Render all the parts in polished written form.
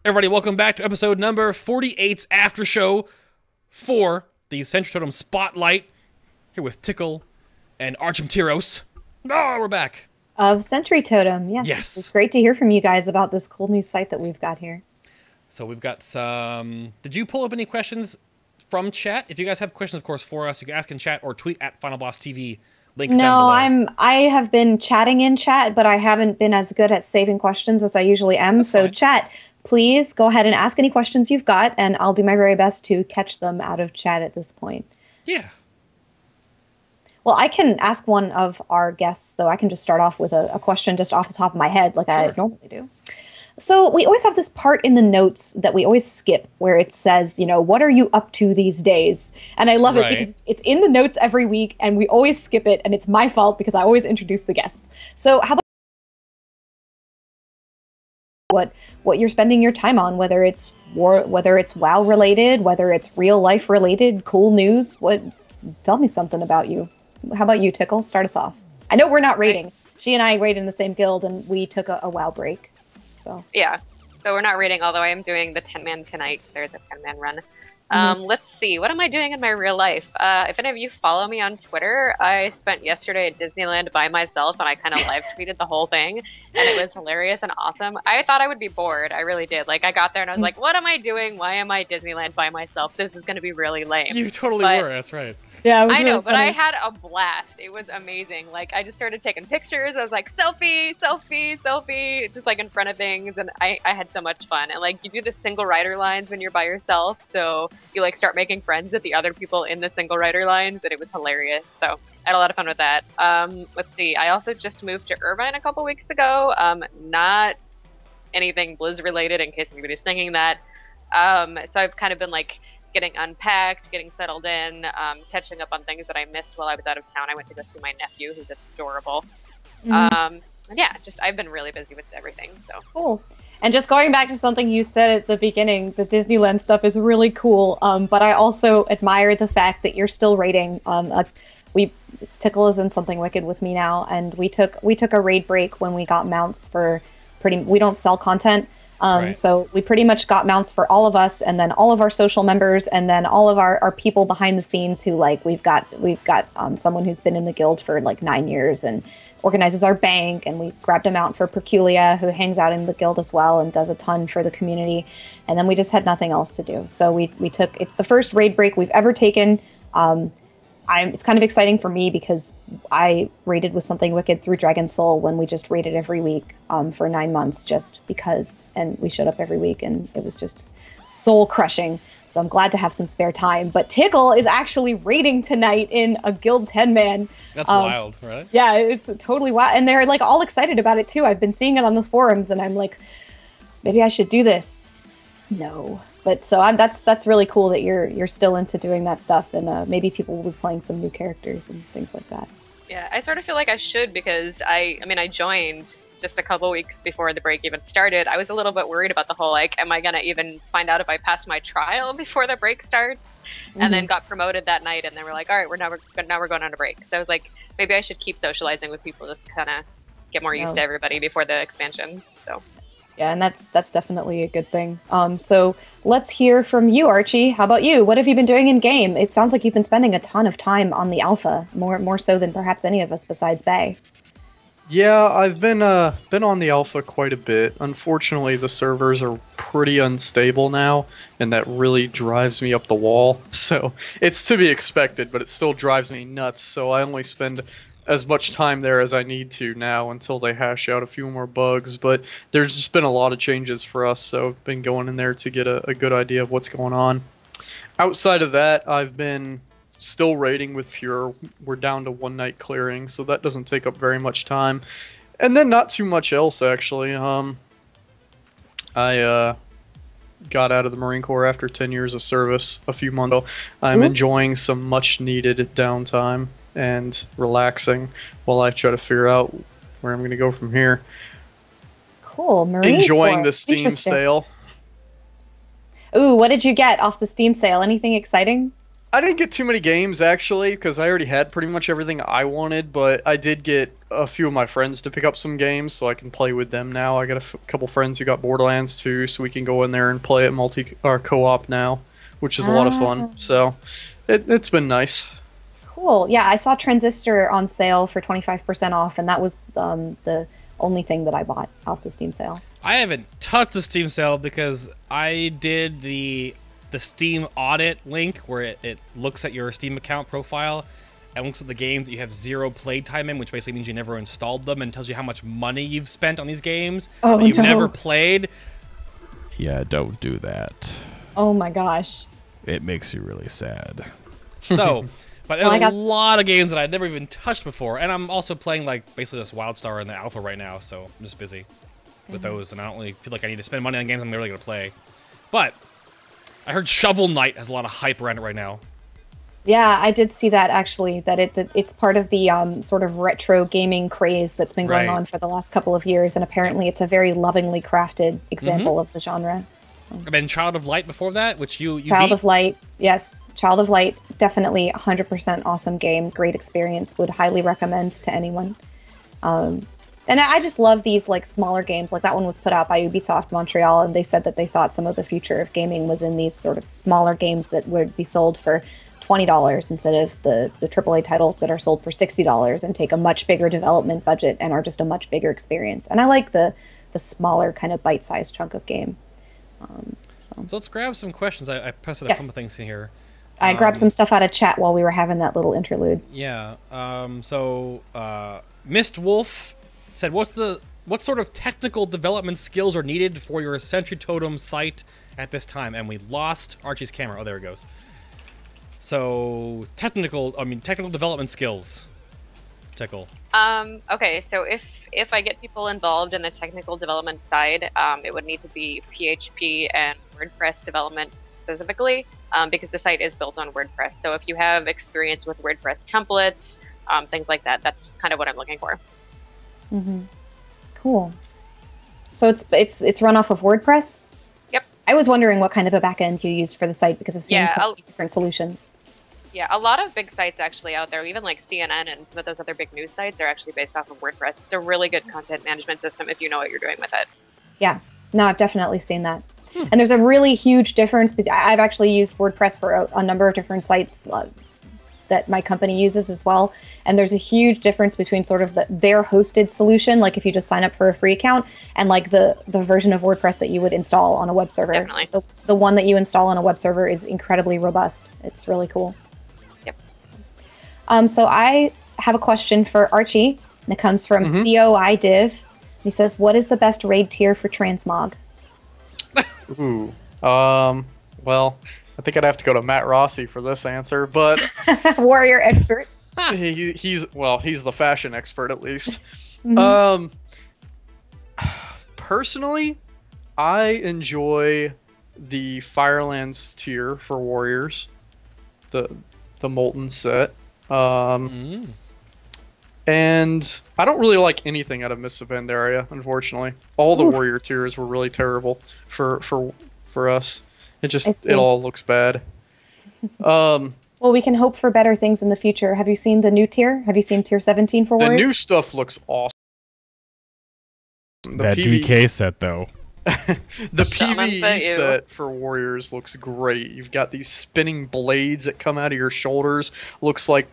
Everybody, welcome back to episode number 48's after show for the SentryTotem Spotlight. Here with Tickle and Archimtiros. Oh, we're back. Of SentryTotem, yes. Yes. It's great to hear from you guys about this cool new site that we've got here. So we've got some... Did you pull up any questions from chat? If you guys have questions, of course, for us, you can ask in chat or tweet at FinalBossTV. Links down below. I have been chatting in chat, but I haven't been as good at saving questions as I usually am. That's so fine. Chat, please go ahead and ask any questions you've got, and I'll do my very best to catch them out of chat at this point. Yeah. Well, I can ask one of our guests, though. I can just start off with a question just off the top of my head, like I normally do. So we always have this part in the notes that we always skip where it says, you know, what are you up to these days? And I love it because it's in the notes every week and we always skip it, and it's my fault because I always introduce the guests. So how about what you're spending your time on, whether it's WoW related, whether it's real life related, cool news, tell me something about you. How about you, Tickle? Start us off. I know we're not raiding. She and I raid in the same guild and we took a WoW break. So yeah, so we're not raiding, although I am doing the 10-man tonight. There's a 10-man run. Let's see, what am I doing in my real life? If any of you follow me on Twitter, I spent yesterday at Disneyland by myself, and I kind of live tweeted the whole thing, and it was hilarious and awesome. I thought I would be bored. I really did. Like, I got there and I was like, what am I doing? Why am I at Disneyland by myself? This is going to be really lame. You totally were, that's right. Yeah, it was I really know, but funny. I had a blast. It was amazing. Like, I just started taking pictures. I was like, selfie, selfie, selfie, just like in front of things. And I had so much fun. And like, you do the single rider lines when you're by yourself. So you like start making friends with the other people in the single rider lines. And it was hilarious. So I had a lot of fun with that. Let's see. I also just moved to Irvine a couple weeks ago. Not anything Blizz related, in case anybody's thinking that. So I've kind of been like, getting unpacked, getting settled in, catching up on things that I missed while I was out of town. I went to go see my nephew, who's adorable. And yeah, just I've been really busy with everything. So cool. And just going back to something you said at the beginning, the Disneyland stuff is really cool. But I also admire the fact that you're still raiding. Tickle is in Something Wicked with me now, and we took a raid break when we got mounts for we don't sell content. So we pretty much got mounts for all of us, and then all of our social members, and then all of our people behind the scenes who like we've got someone who's been in the guild for like 9 years and organizes our bank, and we grabbed a mount for Perculia, who hangs out in the guild as well and does a ton for the community. And then we just had nothing else to do, so it's the first raid break we've ever taken. It's kind of exciting for me because I raided with Something Wicked through Dragon Soul when we just raided every week for 9 months just because, and we showed up every week and it was just soul crushing. So I'm glad to have some spare time. But Tickle is actually raiding tonight in a guild 10-man. That's wild, right? Yeah, it's totally wild. And they're like all excited about it too. I've been seeing it on the forums and I'm like, maybe I should do this. No. But so that's really cool that you're still into doing that stuff, and maybe people will be playing some new characters and things like that. yeah, I sort of feel like I should, because I mean, I joined just a couple weeks before the break even started. I was a little bit worried about the whole, like, am I gonna even find out if I pass my trial before the break starts? And then got promoted that night, and they were like, all right, now we're going on a break. So I was like, maybe I should keep socializing with people, just kind of get more used to everybody before the expansion. So yeah, and that's definitely a good thing. So let's hear from you, Archie. How about you? What have you been doing in game? It sounds like you've been spending a ton of time on the alpha, more so than perhaps any of us besides Bay. Yeah, I've been on the alpha quite a bit. Unfortunately, the servers are pretty unstable now, and that really drives me up the wall. So it's to be expected, but it still drives me nuts. So I only spend as much time there as I need to now until they hash out a few more bugs. But there's just been a lot of changes for us, so I've been going in there to get a good idea of what's going on. Outside of that, I've been still raiding with Pure. We're down to 1 night clearing, so that doesn't take up very much time. And then not too much else, actually. I got out of the Marine Corps after 10 years of service a few months ago. I'm enjoying some much needed downtime and relaxing while I try to figure out where I'm going to go from here. Cool. Marine Enjoying Corps. the Steam sale. Ooh, what did you get off the Steam sale? Anything exciting? I didn't get too many games actually because I already had pretty much everything I wanted, but I did get a few of my friends to pick up some games so I can play with them now. I got a couple friends who got Borderlands 2, so we can go in there and play it multi or co-op now, which is a lot of fun. So it's been nice. Cool. Yeah, I saw Transistor on sale for 25% off, and that was the only thing that I bought off the Steam sale. I haven't touched the Steam sale because I did the Steam audit link where it looks at your Steam account profile and looks at the games that you have 0 playtime in, which basically means you never installed them, and tells you how much money you've spent on these games that you've never played. Yeah, don't do that. Oh my gosh. It makes you really sad. So, but there's a lot of games that I'd never even touched before, and I'm also playing like basically this WildStar in the alpha right now, so I'm just busy with those, and I don't really feel like I need to spend money on games I'm really gonna play. But I heard Shovel Knight has a lot of hype around it right now. Yeah, I did see that actually, that it's part of the sort of retro gaming craze that's been going on for the last couple of years, and apparently it's a very lovingly crafted example of the genre. I've been Child of Light before that, which you Child beat? of Light, yes. Child of Light, definitely 100% awesome game, great experience, would highly recommend to anyone. And I just love these like smaller games. Like that one was put out by Ubisoft Montreal, and they said that they thought some of the future of gaming was in these sort of smaller games that would be sold for $20 instead of the AAA titles that are sold for $60 and take a much bigger development budget and are just a much bigger experience. And I like the smaller kind of bite-sized chunk of game. So let's grab some questions. I posted a couple things in here. I grabbed some stuff out of chat while we were having that little interlude. Yeah. Mist Wolf said, what sort of technical development skills are needed for your SentryTotem site at this time? And we lost Archie's camera. Oh, there it goes. So technical development skills. Tickle. Okay, so if I get people involved in the technical development side, it would need to be PHP and WordPress development specifically, because the site is built on WordPress. So if you have experience with WordPress templates, things like that, that's kind of what I'm looking for. Mm-hmm. Cool. So it's run off of WordPress? Yep. I was wondering what kind of a backend you used for the site because I've seen different solutions. Yeah, a lot of big sites actually out there, even like CNN and some of those other big news sites, are actually based off of WordPress. It's a really good content management system if you know what you're doing with it. Yeah, no, I've definitely seen that. And there's a really huge difference. I've actually used WordPress for a number of different sites that my company uses as well. And there's a huge difference between sort of their hosted solution, like if you just sign up for a free account, and like the version of WordPress that you would install on a web server. Definitely. The one that you install on a web server is incredibly robust. It's really cool. Yep. So I have a question for Archie, and it comes from COI Div. He says, what is the best raid tier for Transmog? Ooh. Well, I think I'd have to go to Matt Rossi for this answer, but Warrior expert. he's the fashion expert at least. Personally, I enjoy the Firelands tier for Warriors, the Molten set. And I don't really like anything out of Mists of Pandaria, unfortunately. All the Warrior tiers were really terrible for us. It all looks bad. Well, we can hope for better things in the future. Have you seen the new tier? Have you seen tier 17 for Warriors? The new stuff looks awesome. That DK set, though. The PvE set for Warriors looks great. You've got these spinning blades that come out of your shoulders. Looks like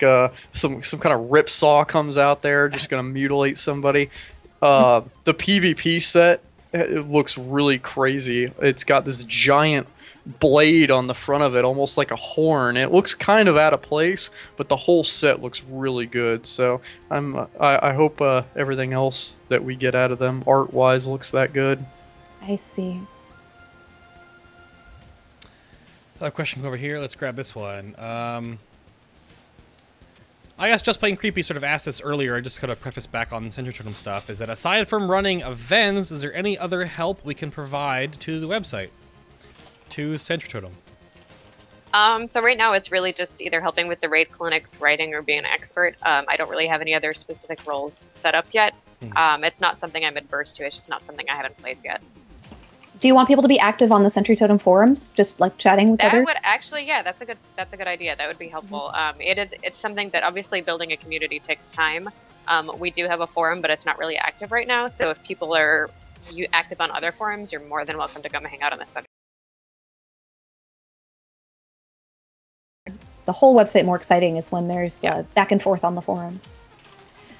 some kind of ripsaw comes out there, just gonna mutilate somebody. The PvP set, it looks really crazy. It's got this giant blade on the front of it, almost like a horn. It looks kind of out of place, but the whole set looks really good. So I hope everything else that we get out of them art-wise looks that good. I see. A question over here. Let's grab this one. I guess Just Plain Creepy sort of asked this earlier. I just kind of preface back on SentryTotem stuff. Is that aside from running events, is there any other help we can provide to the website? To SentryTotem? So right now it's really just either helping with the raid clinics, writing, or being an expert. I don't really have any other specific roles set up yet. It's not something I'm adverse to. It's just not something I have in place yet. Do you want people to be active on the SentryTotem forums, just like chatting with That others? would actually, yeah, that's a good idea. That would be helpful. It's something that obviously building a community takes time. We do have a forum, but it's not really active right now. So if people are active on other forums, you're more than welcome to come hang out on the Sentry. The whole website more exciting is when there's back and forth on the forums.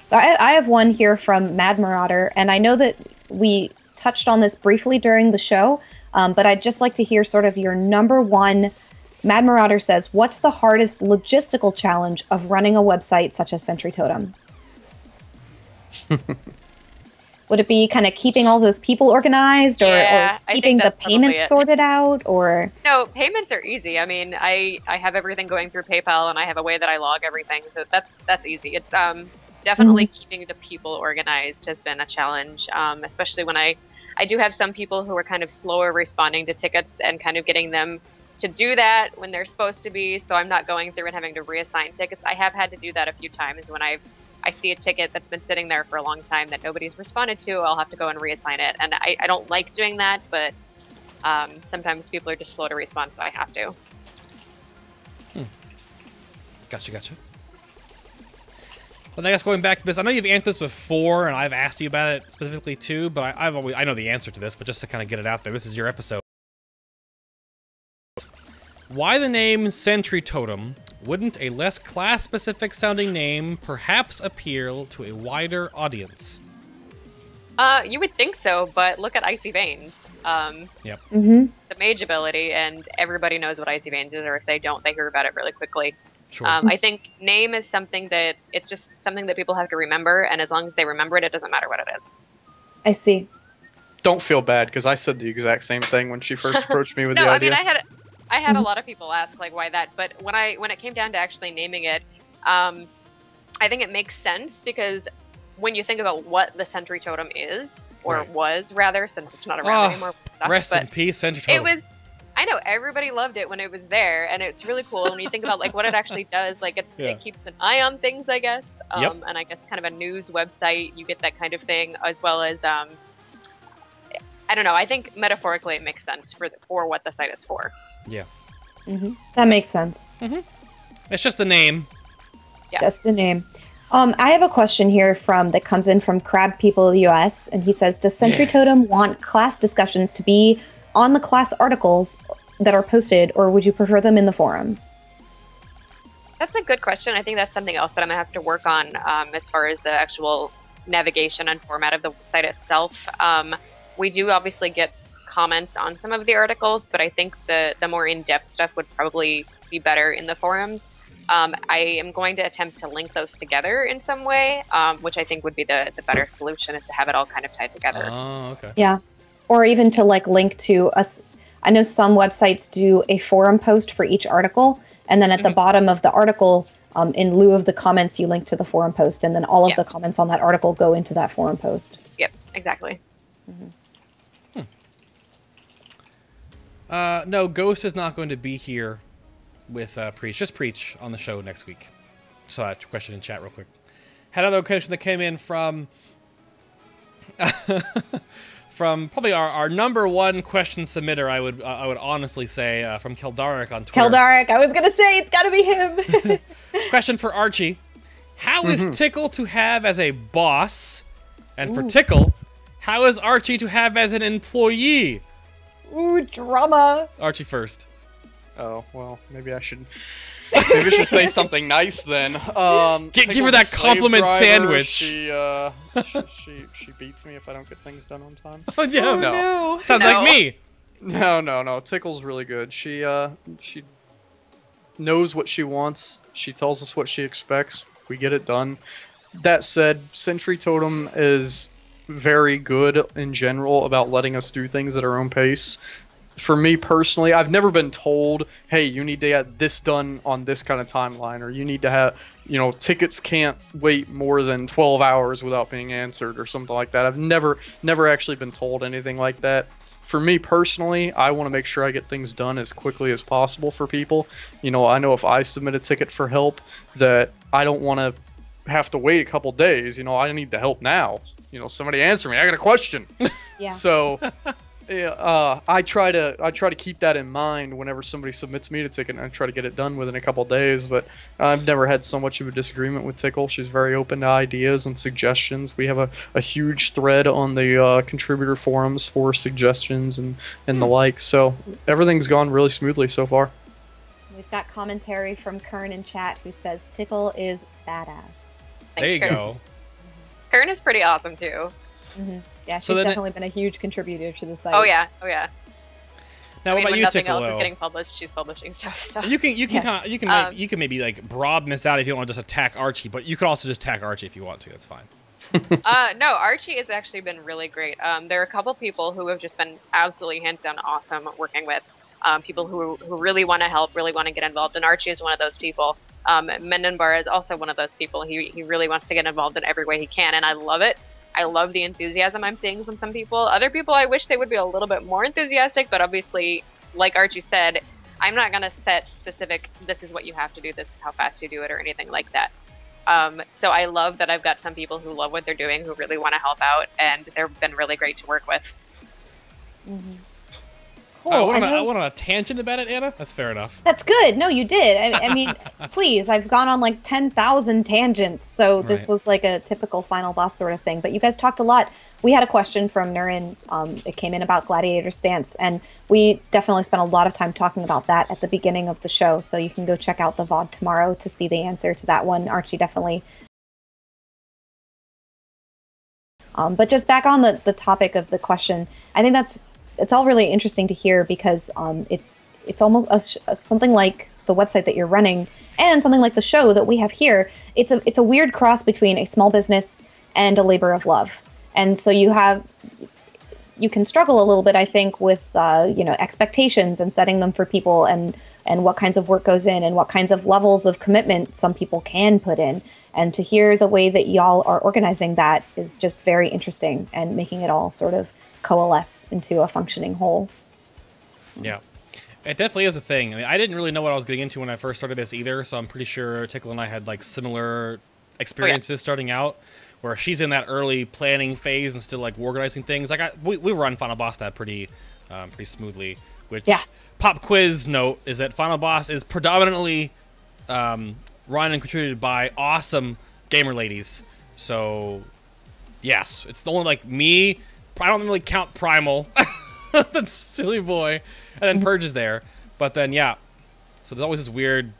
So I have one here from Mad Marauder, and I know that we touched on this briefly during the show, but I'd just like to hear sort of your number one. Mad Marauder says, what's the hardest logistical challenge of running a website such as SentryTotem? Would it be kind of keeping all those people organized, or keeping the payments sorted out, or? No, payments are easy. I mean, I have everything going through PayPal, and I have a way that I log everything, so that's easy. It's definitely keeping the people organized has been a challenge, especially when I do have some people who are kind of slower responding to tickets and kind of getting them to do that when they're supposed to be, so I'm not going through and having to reassign tickets. I have had to do that a few times when I see a ticket that's been sitting there for a long time that nobody's responded to. I'll have to go and reassign it, and I don't like doing that, but sometimes people are just slow to respond, so I have to. Gotcha. Well, I guess going back to this, I know you've answered this before, and I've asked you about it specifically too, but I know the answer to this, but just to kind of get it out there, this is your episode. Why the name SentryTotem? Wouldn't a less class-specific sounding name perhaps appeal to a wider audience? You would think so, but look at Icy Veins. Yep. The mage ability, and everybody knows what Icy Veins is, or if they don't, they hear about it really quickly. Sure. I think name is something that, it's just something that people have to remember, and as long as they remember it, it doesn't matter what it is. I see. Don't feel bad, because I said the exact same thing when she first approached me with the No, I idea. mean, I had a lot of people ask, like, why that, but when it came down to actually naming it, I think it makes sense, because when you think about what the SentryTotem is, or was, rather, since it's not around anymore. Rest in peace, SentryTotem. I know, everybody loved it when it was there, and it's really cool when you think about like what it actually does. Like it keeps an eye on things, I guess, and I guess kind of a news website, you get that kind of thing, as well as I don't know. I think metaphorically it makes sense for what the site is for. Yeah. That makes sense. It's just the name. Yeah. Just a name. I have a question here that comes in from Crab People US, and he says, does SentryTotem want class discussions to be on the class articles that are posted, or would you prefer them in the forums? That's a good question. I think that's something else that I'm gonna have to work on as far as the actual navigation and format of the site itself. We do obviously get comments on some of the articles, but I think the more in-depth stuff would probably be better in the forums. I am going to attempt to link those together in some way, which I think would be the better solution, is to have it all kind of tied together. Oh, okay. Yeah. Or even to like link to us. I know some websites do a forum post for each article, and then at the bottom of the article, in lieu of the comments, you link to the forum post, and then all of the comments on that article go into that forum post. Yep, exactly. No, Ghost is not going to be here with Preach. Just Preach on the show next week. Saw that question in chat real quick. Had another question that came in from from probably our number one question submitter, I would honestly say, from Keldaric on Twitter. Keldaric, I was gonna say it's gotta be him. Question for Archie: how is Tickle to have as a boss? And for Tickle, how is Archie to have as an employee? Ooh, drama. Archie first. Oh, well, maybe I should say something nice then. Give her that compliment sandwich. She beats me if I don't get things done on time. Oh, yeah. Oh, no. Sounds like me. No. Tickle's really good. She knows what she wants. She tells us what she expects. We get it done. That said, SentryTotem is very good in general about letting us do things at our own pace. For me personally, I've never been told, hey, you need to get this done on this kind of timeline, or you need to have, tickets can't wait more than 12 hours without being answered, or something like that. I've never actually been told anything like that. For me personally, I want to make sure I get things done as quickly as possible for people. I know if I submit a ticket for help, that I don't want to have to wait a couple days. I need the help now. Somebody answer me. I got a question. Yeah. So I try to keep that in mind whenever somebody submits me to Ticket, and I try to get it done within a couple days. But I've never had so much of a disagreement with Tickle. She's very open to ideas and suggestions. We have a huge thread on the contributor forums for suggestions and the like. So everything's gone really smoothly so far. We've got commentary from Kern in chat who says Tickle is badass. There you go. Kern is pretty awesome too. Yeah, she's So then definitely been a huge contributor to the site. Oh yeah, oh yeah. Now, I what mean, about when you, nothing Tickle? else is Though? getting published, she's publishing stuff. So. You can Yeah. you can maybe like broad miss out if you don't want to just attack Archie, but you could also just attack Archie if you want to. That's fine. No, Archie has actually been really great. There are a couple people who have just been absolutely hands down awesome working with. People who really want to help, really want to get involved, and Archie is one of those people. Minion is also one of those people. He really wants to get involved in every way he can, and I love it. I love the enthusiasm I'm seeing from some people. Other people, I wish they would be a little bit more enthusiastic, but obviously, like Archie said, I'm not going to set specific, this is what you have to do, this is how fast you do it, or anything like that. So I love that I've got some people who love what they're doing, who really want to help out, and they've been really great to work with. Cool. I know- went on a tangent about it, Anna. That's fair enough. That's good. No, you did. I mean, please, I've gone on like 10,000 tangents, so this Right. was like a typical Final Boss sort of thing. But you guys talked a lot. We had a question from Nurin. It came in about Gladiator Stance, and we definitely spent a lot of time talking about that at the beginning of the show, so you can go check out the VOD tomorrow to see the answer to that one. Archie definitely. But just back on the topic of the question, I think it's all really interesting to hear because it's almost something like the website that you're running and something like the show that we have here. It's a weird cross between a small business and a labor of love, and so you can struggle a little bit, I think, with expectations and setting them for people and what kinds of work goes in and what kinds of levels of commitment some people can put in. And to hear the way that y'all are organizing that is just very interesting and making it all sort of coalesce into a functioning whole. Yeah. It definitely is a thing. I mean, I didn't really know what I was getting into when I first started this either, so I'm pretty sure Tickle and I had like similar experiences starting out, where she's in that early planning phase and still like organizing things. Like we run Final Boss that pretty smoothly. Which pop quiz note is that Final Boss is predominantly run and contributed by awesome gamer ladies. So yes, it's only like me. I don't really count Primal, that silly boy, and then Purge is there. But then so there's always this weird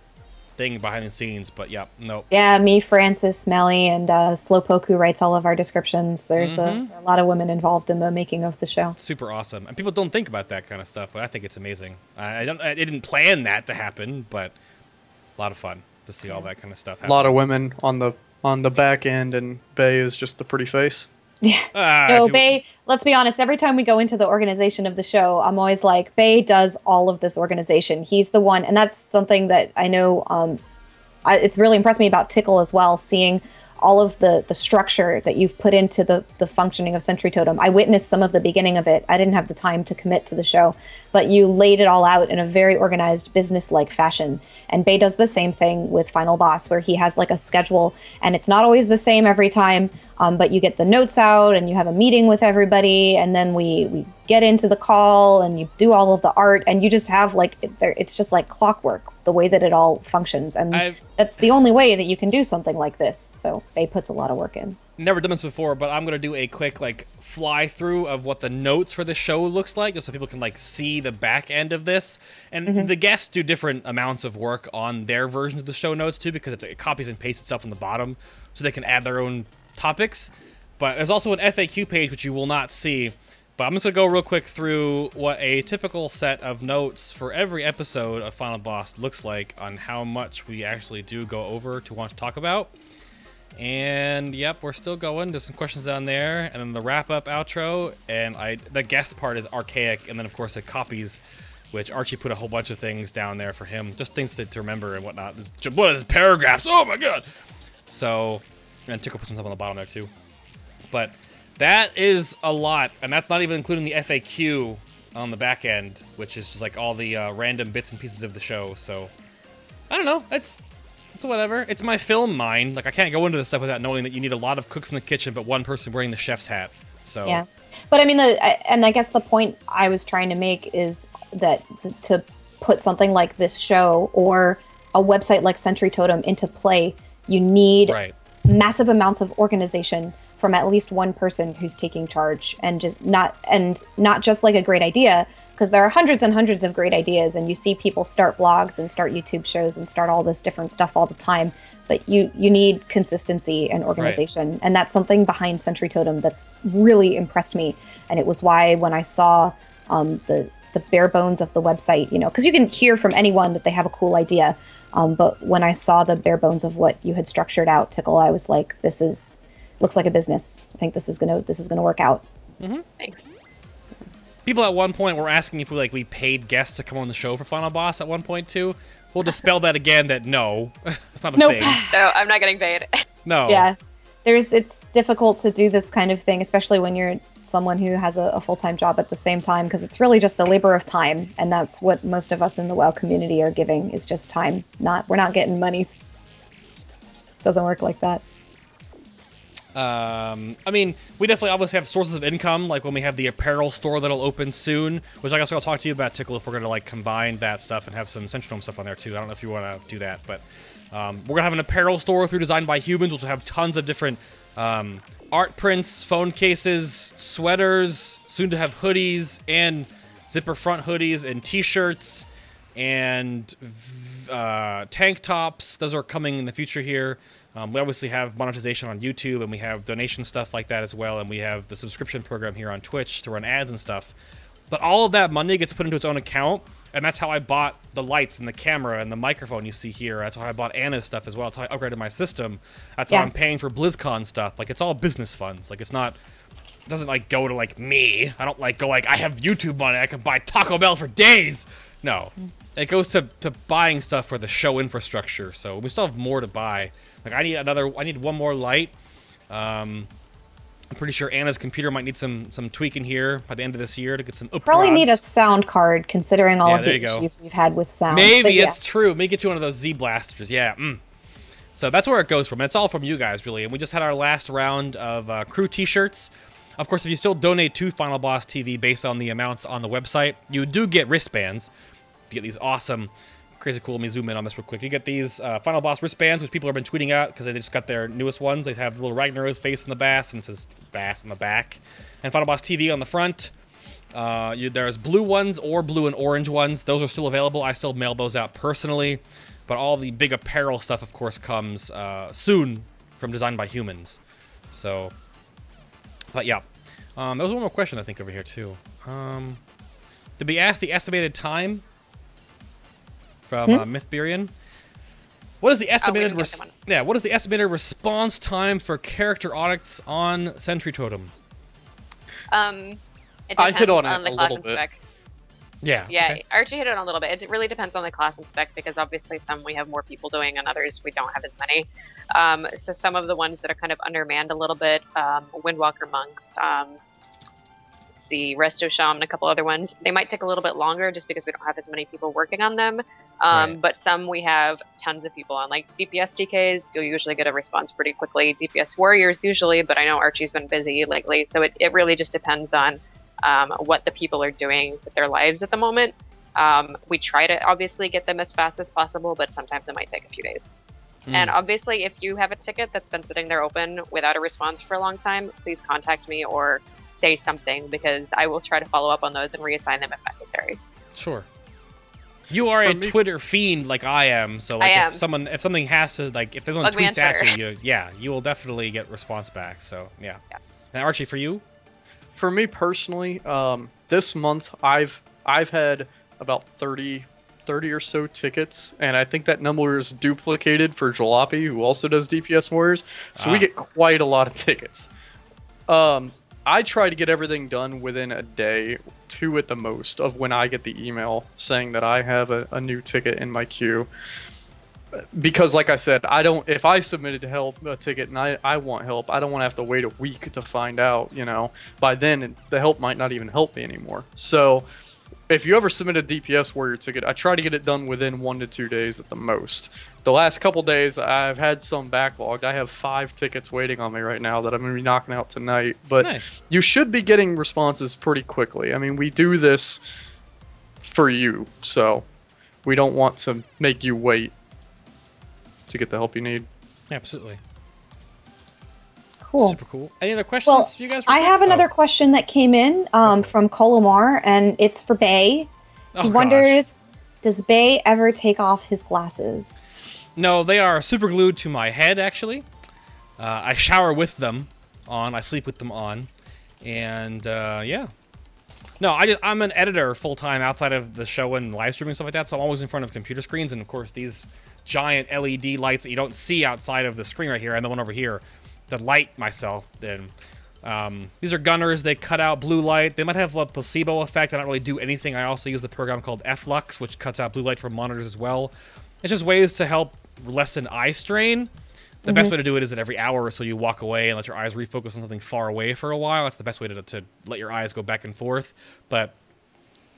thing behind the scenes. But no. Yeah, me, Francis, Melly, and Slowpoke, who writes all of our descriptions. There's a lot of women involved in the making of the show. Super awesome, and people don't think about that kind of stuff, but I think it's amazing. I didn't plan that to happen, but a lot of fun to see all that kind of stuff happen. A lot of women on the back end, and Bay is just the pretty face. Yeah. No, Bay, let's be honest, every time we go into the organization of the show, I'm always like, Bay does all of this organization. He's the one, and that's something that I know it's really impressed me about Tickle as well, seeing all of the structure that you've put into the functioning of SentryTotem. I witnessed some of the beginning of it. I didn't have the time to commit to the show, but you laid it all out in a very organized, business-like fashion. And Bay does the same thing with Final Boss, where he has like a schedule, and it's not always the same every time, but you get the notes out, and you have a meeting with everybody, and then we get into the call, and you do all of the art, and you just have like, it's just like clockwork, the way that it all functions. And that's the only way that you can do something like this. So Bay puts a lot of work in. Never done this before, but I'm gonna do a quick like fly through of what the notes for the show looks like, just so people can like see the back end of this. And the guests do different amounts of work on their versions of the show notes too, because it copies and pastes itself on the bottom, so they can add their own topics. But there's also an FAQ page which you will not see. But I'm just gonna go real quick through what a typical set of notes for every episode of Final Boss looks like on how much we actually do go over to want to talk about. And yep, we're still going. There's some questions down there, and then the wrap-up outro, and the guest part is archaic, and then of course it copies, which Archie put a whole bunch of things down there for him, just things to remember and whatnot. What is paragraphs? Oh my god! So, and Tickle put some stuff on the bottom there too. But that is a lot, and that's not even including the FAQ on the back end, which is just like all the random bits and pieces of the show. So, I don't know. It's whatever. It's my film mind. Like, I can't go into this stuff without knowing that you need a lot of cooks in the kitchen, but one person wearing the chef's hat. So Yeah. But I mean, and I guess the point I was trying to make is that to put something like this show or a website like SentryTotem into play, you need massive amounts of organization from at least one person who's taking charge, and not just like a great idea, because there are hundreds and hundreds of great ideas, and you see people start blogs and start YouTube shows and start all this different stuff all the time. But you need consistency and organization, and that's something behind SentryTotem that's really impressed me. And it was why when I saw the bare bones of the website, you know, because you can hear from anyone that they have a cool idea, but when I saw the bare bones of what you had structured out, Tickle, I was like, looks like a business. I think this is gonna work out. Mm-hmm. Thanks. People at one point were asking if we paid guests to come on the show for Final Boss at one point too. We'll dispel that again. That no, it's not a thing. No, I'm not getting paid. No. Yeah, it's difficult to do this kind of thing, especially when you're someone who has a full-time job at the same time, because it's really just a labor of time, and that's what most of us in the WoW community are giving, is just time. We're not getting monies. Doesn't work like that. I mean, we definitely obviously have sources of income, like when we have the Apparel Store that'll open soon, which I guess I'll talk to you about, Tickle, if we're going to like combine that stuff and have some SentryTotem stuff on there too. I don't know if you want to do that, but we're going to have an Apparel Store through Designed by Humans, which will have tons of different art prints, phone cases, sweaters, soon to have hoodies, and zipper front hoodies, and t-shirts, and tank tops. Those are coming in the future here. We obviously have monetization on YouTube, and we have donation stuff like that as well, and we have the subscription program here on Twitch to run ads and stuff. But all of that money gets put into its own account, and that's how I bought the lights and the camera and the microphone you see here. That's how I bought Anna's stuff as well. That's how I upgraded my system. That's how I'm paying for BlizzCon stuff. Like, it's all business funds. Like, it doesn't like go to like me. I don't like go like, I have YouTube money, I can buy Taco Bell for days. No, it goes to buying stuff for the show infrastructure. So we still have more to buy. Like, I need one more light. I'm pretty sure Anna's computer might need some tweaking here by the end of this year to get some upgrades. Probably need a sound card, considering all of the issues we've had with sound. Maybe it's true. Maybe get you one of those Z blasters. Yeah. So that's where it goes from. It's all from you guys, really. And we just had our last round of crew T-shirts. Of course, if you still donate to Final Boss TV based on the amounts on the website, you do get wristbands. You get these awesome, crazy cool. Let me zoom in on this real quick. You get these Final Boss wristbands, which people have been tweeting out because they just got their newest ones. They have the little Ragnarok's face in the bass, and it says Bass on the back, and Final Boss TV on the front. There's blue ones or blue and orange ones. Those are still available. I still mail those out personally, but all the big apparel stuff, of course, comes soon from Designed by Humans. So, but yeah, there was one more question I think over here too. Did we ask the estimated time from Mythburian? What is the estimated what is the estimated response time for character audits on SentryTotem? It I depends hit on on it the a class little and bit. spec. Yeah. Yeah, Okay. Archie hit it on a little bit. It really depends on the class and spec, because obviously some we have more people doing and others we don't have as many. So some of the ones that are kind of undermanned a little bit, Windwalker Monks, the Resto Shaman, a couple other ones, they might take a little bit longer just because we don't have as many people working on them. Right. But some we have tons of people on. Like DPS DKs, you'll usually get a response pretty quickly. DPS Warriors usually, but I know Archie's been busy lately, so it really just depends on what the people are doing with their lives at the moment. We try to obviously get them as fast as possible, but sometimes it might take a few days. And obviously, if you have a ticket that's been sitting there open without a response for a long time, please contact me or say something, because I will try to follow up on those and reassign them if necessary. Sure. You are a Twitter fiend like I am, so like if something has to, like, if anyone tweets at you, you will definitely get response back. So yeah. And Archie, for you? For me personally, this month I've had about 30 or so tickets, and I think that number is duplicated for Jalopy, who also does DPS Warriors. So we get quite a lot of tickets. I try to get everything done within a day, 2 at the most, of when I get the email saying that I have a new ticket in my queue. Because, like I said, if I submitted a ticket and I want help, I don't want to have to wait a week to find out, you know. By then, the help might not even help me anymore. So, if you ever submit a DPS warrior ticket, I try to get it done within 1 to 2 days at the most. The last couple days, I've had some backlogged. I have 5 tickets waiting on me right now that I'm going to be knocking out tonight. But Nice. you should be getting responses pretty quickly. I mean, we do this for you, so we don't want to make you wait to get the help you need. Absolutely. Cool. Super cool. Any other questions Well, you guys? I have another question that came in from Colomar, and it's for Bay. He wonders, does Bay ever take off his glasses? No, they are super glued to my head, actually. I shower with them on. I sleep with them on. And, yeah. No, I'm an editor full-time outside of the show and live streaming and stuff like that, so I'm always in front of computer screens. And, of course, these giant LED lights that you don't see outside of the screen right here and the one over here that light myself. Then these are gunners. They cut out blue light. They might have a placebo effect. I don't really do anything. I also use the program called Flux, which cuts out blue light from monitors as well. It's just ways to help lessen eye strain. The best way to do it is that every hour or so you walk away and let your eyes refocus on something far away for a while. That's the best way to let your eyes go back and forth. But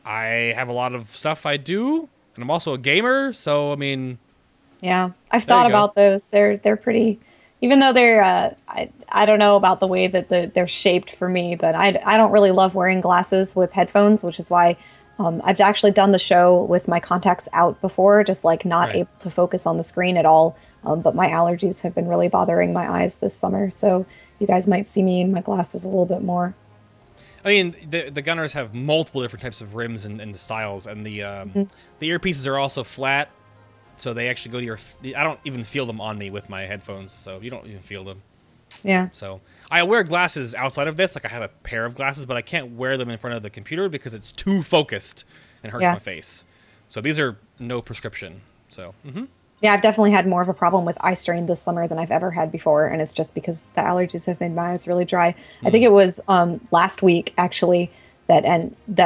I have a lot of stuff I do, and I'm also a gamer, so I mean... Yeah, I've thought about those. They're pretty... Even though they're... I don't know about the way that they're shaped for me, but I don't really love wearing glasses with headphones, which is why I've actually done the show with my contacts out before, just like not able to focus on the screen at all. But my allergies have been really bothering my eyes this summer, so you guys might see me in my glasses a little bit more. I mean, the gunners have multiple different types of rims and styles, and the earpieces are also flat, so they actually go to your... I don't even feel them on me with my headphones, so you don't even feel them. Yeah. So I wear glasses outside of this. Like, I have a pair of glasses, but I can't wear them in front of the computer because it's too focused and hurts my face. So these are no prescription. So, Yeah, I've definitely had more of a problem with eye strain this summer than I've ever had before, and it's just because the allergies have made my eyes really dry. I think it was last week, actually, that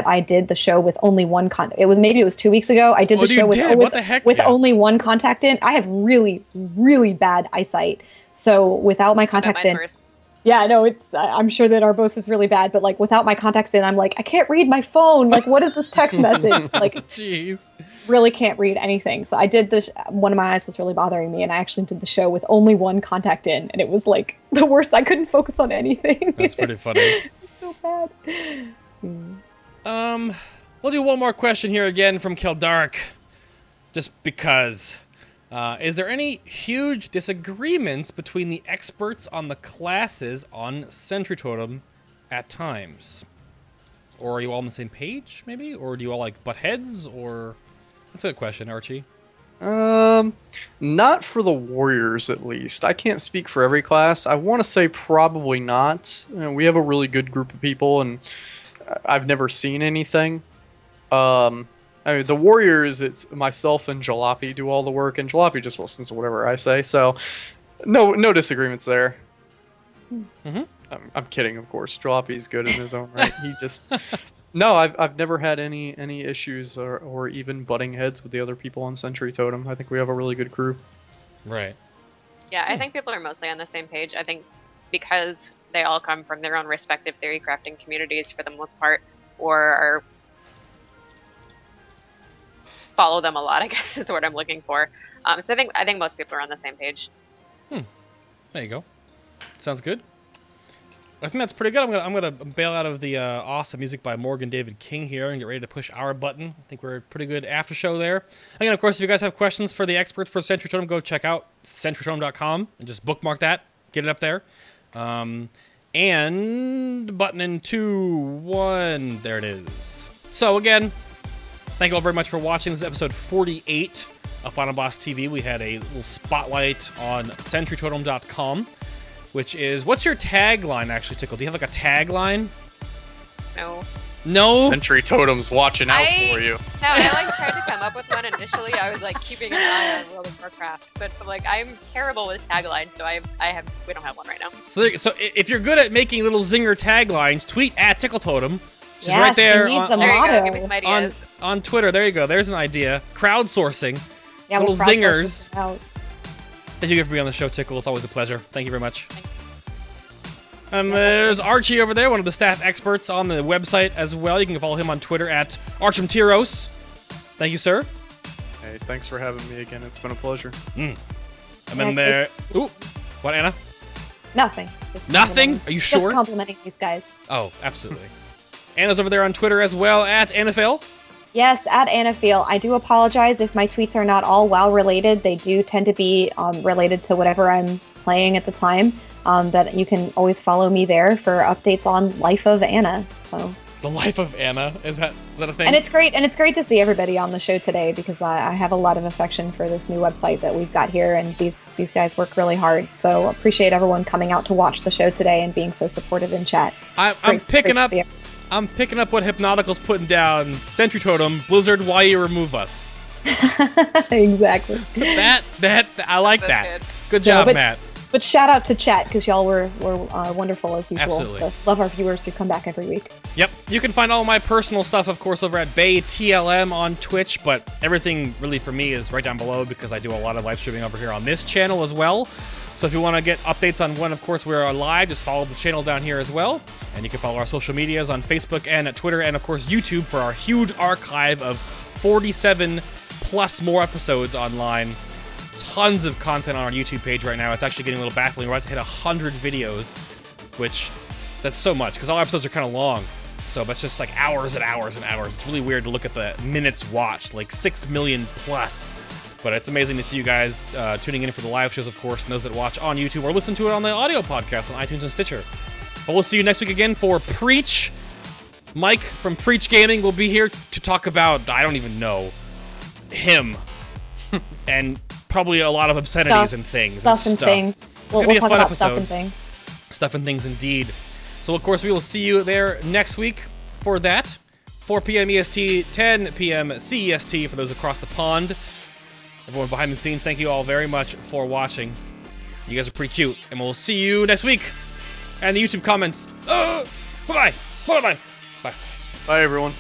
I did the show with only one it was 2 weeks ago. I did the show with only one contact in. I have really, really bad eyesight. So without my contacts in, yeah, no, it's I'm sure that our both is really bad, but like without my contacts in, I'm like, I can't read my phone. Like, what is this text message? Like, jeez, really can't read anything. So I did this. One of my eyes was really bothering me, and I actually did the show with only one contact in, and it was like the worst. I couldn't focus on anything. That's pretty funny. It's so bad. We'll do one more question here again from Keldark, just because. Is there any huge disagreements between the experts on the classes on SentryTotem at times? Or are you all on the same page, maybe? Or do you all like butt heads? Or that's a good question, Archie. Not for the warriors, at least. I can't speak for every class. I want to say probably not. We have a really good group of people, and I've never seen anything. I mean, the warriors, it's myself and Jalopy do all the work, and Jalopy just listens to whatever I say, so no disagreements there. I'm kidding, of course. Jalopy's good in his own right. He just... No, I've never had any issues or even butting heads with the other people on SentryTotem. I think we have a really good crew. Right. Yeah, I think people are mostly on the same page. I think because they all come from their own respective theory crafting communities for the most part, or are... follow them a lot, I guess is the word I'm looking for. So I think most people are on the same page. There you go. Sounds good. I think that's pretty good. I'm gonna bail out of the awesome music by Morgan David King here and get ready to push our button. I think we're a pretty good after show there. Again, of course, if you guys have questions for the experts for SentryTotem, go check out SentryTotem.com and just bookmark that. Get it up there. And button in 2, 1. There it is. So again, thank you all very much for watching. This is episode 48 of FinalBossTV. We had a little spotlight on SentryTotem.com, which is... What's your tagline, actually, Tickle? Do you have, like, a tagline? No. No? SentryTotem's watching out for you. No, I, like, tried to come up with one initially. I was, like, keeping an eye on World of Warcraft. But, like, I'm terrible with tagline, so we don't have one right now. So if you're good at making little zinger taglines, tweet at TickleTotem. She's right there she needs a There you motto. go, give me some ideas. on Twitter. There you go. There's an idea. Crowdsourcing. Yeah, little we'll crowdsource zingers. this out. Thank you for being on the show, Tickle. It's always a pleasure. Thank you very much. And there's Archie over there, one of the staff experts on the website as well. You can follow him on Twitter at Archimtiros. Thank you, sir. Hey, thanks for having me again. It's been a pleasure. And then there... Ooh, what, Anna? Nothing. Just Nothing? Are you sure? Just complimenting these guys. Oh, absolutely. Anna's over there on Twitter as well, at NFL. Yes, at Anafeel. I do apologize if my tweets are not all WoW related. They do tend to be related to whatever I'm playing at the time. But you can always follow me there for updates on Life of Anna. So The Life of Anna, is that a thing? and it's great to see everybody on the show today because I have a lot of affection for this new website that we've got here, and these guys work really hard. So appreciate everyone coming out to watch the show today and being so supportive in chat. I'm picking up what Hypnotical's putting down. SentryTotem, Blizzard, why you remove us? Exactly. That I like that. Good. Good job, but, Matt. But shout out to chat because y'all were wonderful as usual. Absolutely. So love our viewers who come back every week. Yep. You can find all my personal stuff, of course, over at BayTLM on Twitch, but everything really for me is right down below because I do a lot of live streaming over here on this channel as well. So if you want to get updates on when, of course, we're live, just follow the channel down here as well. And you can follow our social medias on Facebook and at Twitter and, of course, YouTube for our huge archive of 47 plus more episodes online. Tons of content on our YouTube page right now. It's actually getting a little baffling. We're about to hit 100 videos, which, that's so much, because all our episodes are kind of long. So that's just like hours and hours and hours. It's really weird to look at the minutes watched, like 6 million plus. But it's amazing to see you guys tuning in for the live shows, of course, and those that watch on YouTube or listen to it on the audio podcast on iTunes and Stitcher. But we'll see you next week again for Preach. Mike from Preach Gaming will be here to talk about, I don't even know, him. And probably a lot of obscenities and things. Stuff and things. We'll talk about stuff and things. Stuff and things, indeed. So, of course, we will see you there next week for that. 4 p.m. EST, 10 p.m. CEST for those across the pond. Everyone behind the scenes, thank you all very much for watching. You guys are pretty cute, and we'll see you next week. And the YouTube comments. Bye-bye. Bye-bye. Bye. Bye, everyone.